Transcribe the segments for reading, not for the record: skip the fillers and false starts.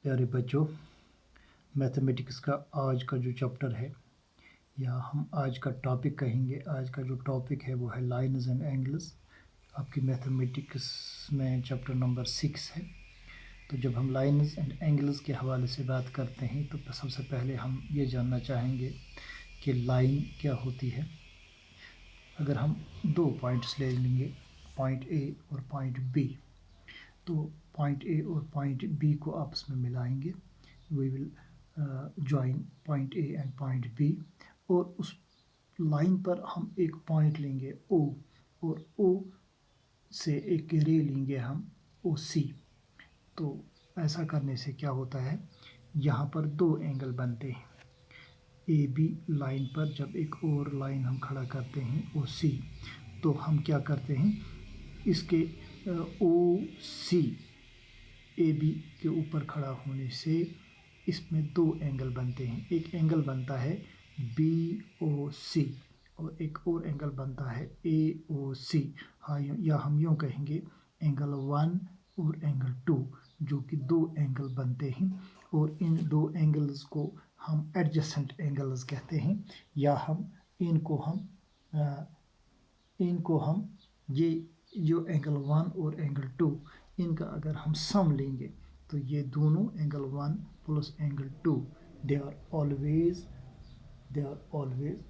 प्यारे बच्चों, मैथमेटिक्स का आज का जो चैप्टर है या हम आज का टॉपिक कहेंगे, आज का जो टॉपिक है वो है लाइन्स एंड एंगल्स। आपकी मैथमेटिक्स में चैप्टर नंबर 6 है। तो जब हम लाइन्स एंड एंगल्स के हवाले से बात करते हैं तो सबसे पहले हम ये जानना चाहेंगे कि लाइन क्या होती है। अगर हम दो पॉइंट्स ले लेंगे, पॉइंट ए और पॉइंट बी, तो पॉइंट ए और पॉइंट बी को आपस में मिलाएंगे। We will join point A and point B, और उस लाइन पर हम एक पॉइंट लेंगे ओ, और ओ से एक रे लेंगे हम ओ सी। तो ऐसा करने से क्या होता है, यहाँ पर दो एंगल बनते हैं। ए बी लाइन पर जब एक और लाइन हम खड़ा करते हैं ओ सी, तो हम क्या करते हैं, इसके ओ सी ए बी के ऊपर खड़ा होने से इसमें दो एंगल बनते हैं। एक एंगल बनता है बी ओ सी और एक और एंगल बनता है ए ओ सी। हाँ, या हम यूँ कहेंगे एंगल 1 और एंगल 2, जो कि दो एंगल बनते हैं। और इन दो एंगल्स को हम एडजेसेंट एंगल्स कहते हैं, या इनको हम ये जो एंगल 1 और एंगल 2, इनका अगर हम सम लेंगे तो ये दोनों angle 1 plus angle 2 they are always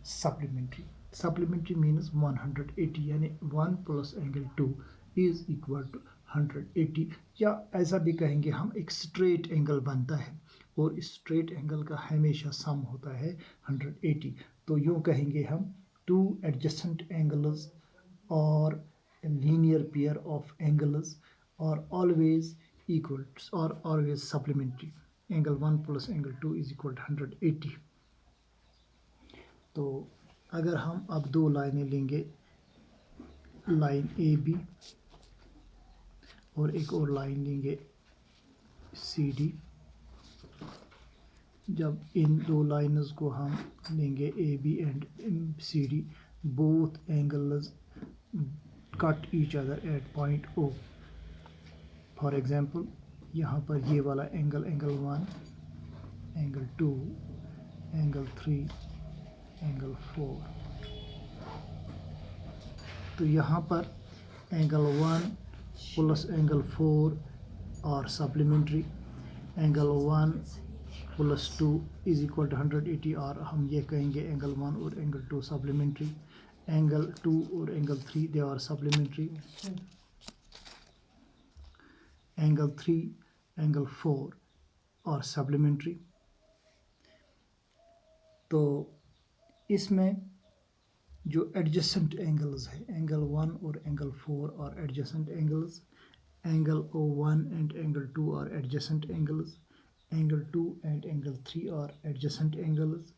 supplementary. Supplementary means 180, यानी 1 plus angle 2 is equal to 180। या ऐसा भी कहेंगे हम, एक स्ट्रेट एंगल बनता है और इस स्ट्रेट एंगल का हमेशा सम होता है 180। तो यूँ कहेंगे हम, two adjacent angles or a linear pair of angles are always equal or always supplementary. Angle 1 plus angle 2 is equal to 180. तो अगर हम अब दो लाइनें लेंगे, लाइन ए बी और एक और लाइन लेंगे सी डी। जब इन दो लाइन्स को हम लेंगे A B and C D, both angles cut each other at point O. For example, यहाँ पर ये वाला angle, angle 1, angle 2, angle 3, angle 4। तो यहाँ पर एंगल 1 प्लस एंगल 4 और supplementary, angle 1 plus 2 is equal to 180, और हम ये कहेंगे एंगल 1 और एंगल 2 सप्लीमेंट्री। एंगल 2 और angle 3 they are supplementary. Angle 3, angle 4 और सप्लीमेंट्री। तो इसमें जो एडजेसेंट एंगल्स है, एंगल 1 और एंगल 4 और adjacent angles, angle O1 and angle 2 और adjacent angles, angle 2 and angle 3 और एडजेसेंट एंगल्स।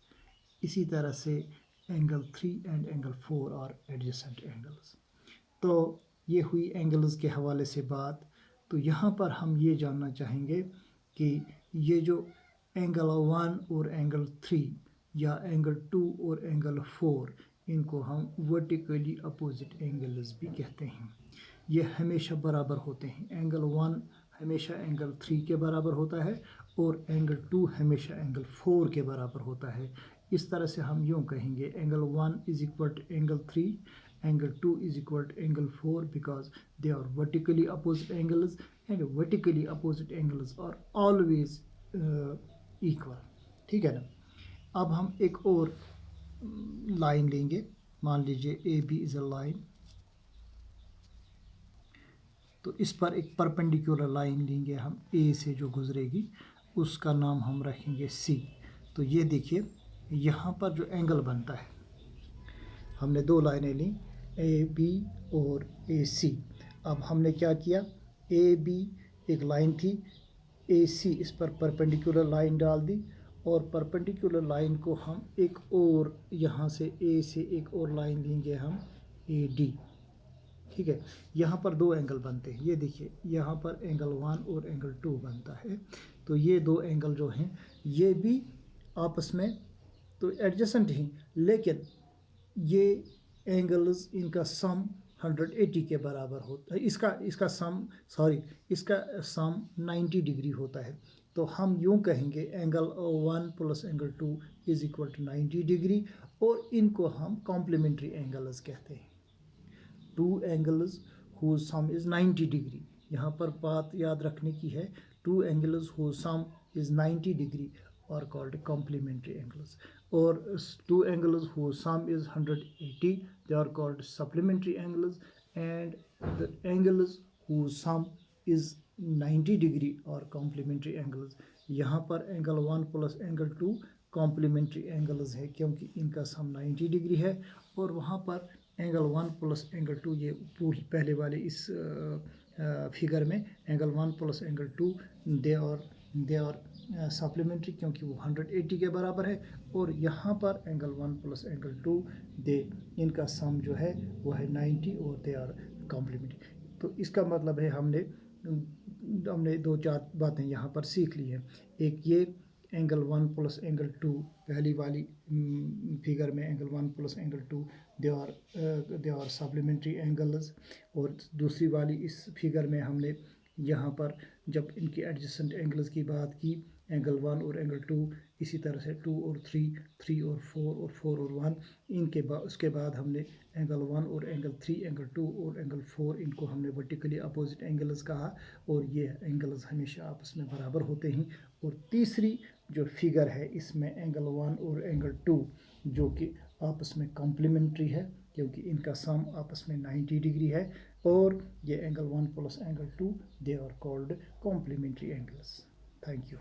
इसी तरह से एंगल 3 एंड एंगल 4 और एडजेसेंट एंगल्स। तो ये हुई एंगल्स के हवाले से बात। तो यहाँ पर हम ये जानना चाहेंगे कि ये जो एंगल 1 और एंगल 3 या एंगल 2 और एंगल 4, इनको हम वर्टिकली अपोजिट एंगल्स भी कहते हैं। ये हमेशा बराबर होते हैं। एंगल 1 हमेशा एंगल 3 के बराबर होता है और एंगल 2 हमेशा एंगल 4 के बराबर होता है। इस तरह से हम यूँ कहेंगे, angle 1 is equal to angle 3, angle 2 is equal to angle 4, because they are vertically opposite angles, and vertically opposite angles are always equal. ठीक है ना। अब हम एक और लाइन लेंगे, मान लीजिए A B is a line. तो इस पर एक परपेंडिकुलर लाइन लेंगे हम, ए से जो गुजरेगी उसका नाम हम रखेंगे सी। तो ये देखिए, यहाँ पर जो एंगल बनता है, हमने दो लाइनें ली, ए बी और ए सी। अब हमने क्या किया, ए बी एक लाइन थी, ए सी इस पर परपेंडिकुलर लाइन डाल दी, और परपेंडिकुलर लाइन को हम एक और, यहाँ से ए से एक और लाइन लेंगे हम ए डी। ठीक है, यहाँ पर दो एंगल बनते हैं। ये देखिए, यहाँ पर एंगल 1 और एंगल 2 बनता है। तो ये दो एंगल जो हैं, ये भी आपस में तो एडजेसेंट ही, लेकिन ये एंगल्स, इनका सम 180 के बराबर होता है। इसका सम 90 डिग्री होता है। تو ہم یوں کہیں گے angle 1 plus angle 2 is equal to 90 degree, اور ان کو ہم کمپلیمنٹری اینگلز کہتے ہیں. 2 angles whose sum is 90 degree. یہاں پر بات یاد رکھنے کی ہے 2 angles whose sum is 90 degree are called complementary angles. اور 2 angles whose sum is 180 they are called supplementary angles, and the angles whose sum is 90 degree are complementary angles. یہاں پر angle 1 plus angle 2 complementary angles ہے کیونکہ ان کا سم 90 degree ہے، اور وہاں پر angle 1 plus angle 2 یہ پوری پہلے والے اس فگر میں angle 1 plus angle 2 they are supplementary کیونکہ وہ 180 کے برابر ہے، اور یہاں پر اینگل 1 پلس اینگل 2 ان کا سم جو ہے وہ ہے 90 اور دے آر کمپلیمنٹری. تو اس کا مطلب ہے ہم نے 2-4 باتیں یہاں پر سیکھ لی ہیں. ایک یہ اینگل 1 پلس اینگل 2 پہلی والی فگر میں angle 1 plus angle 2 they are supplementary angles, اور دوسری والی اس فگر میں ہم نے یہاں پر جب ان کی ایڈجسٹنٹ اینگلز کی بات کی اینگل 1 اور اینگل 2، اسی طرح سے 2 اور 3، 3 اور 4 اور 4 اور 1، ان کے بعد اس کے بعد ہم نے اینگل 1 اور اینگل 3، اینگل 2 اور اینگل 4، ان کو ہم نے ورٹیکلی اپوزٹ اینگلز کہا، اور یہ اینگلز ہمیشہ آپس میں برابر ہوتے ہیں. اور تیسری جو فگر ہے اس میں اینگل 1 اور اینگل 2 جو کہ آپس میں کمپلیمنٹری ہے کیونکہ ان کا سم آپس میں 90 ڈگری ہے، اور یہ angle 1 plus angle 2 they are called complementary angles. Thank you.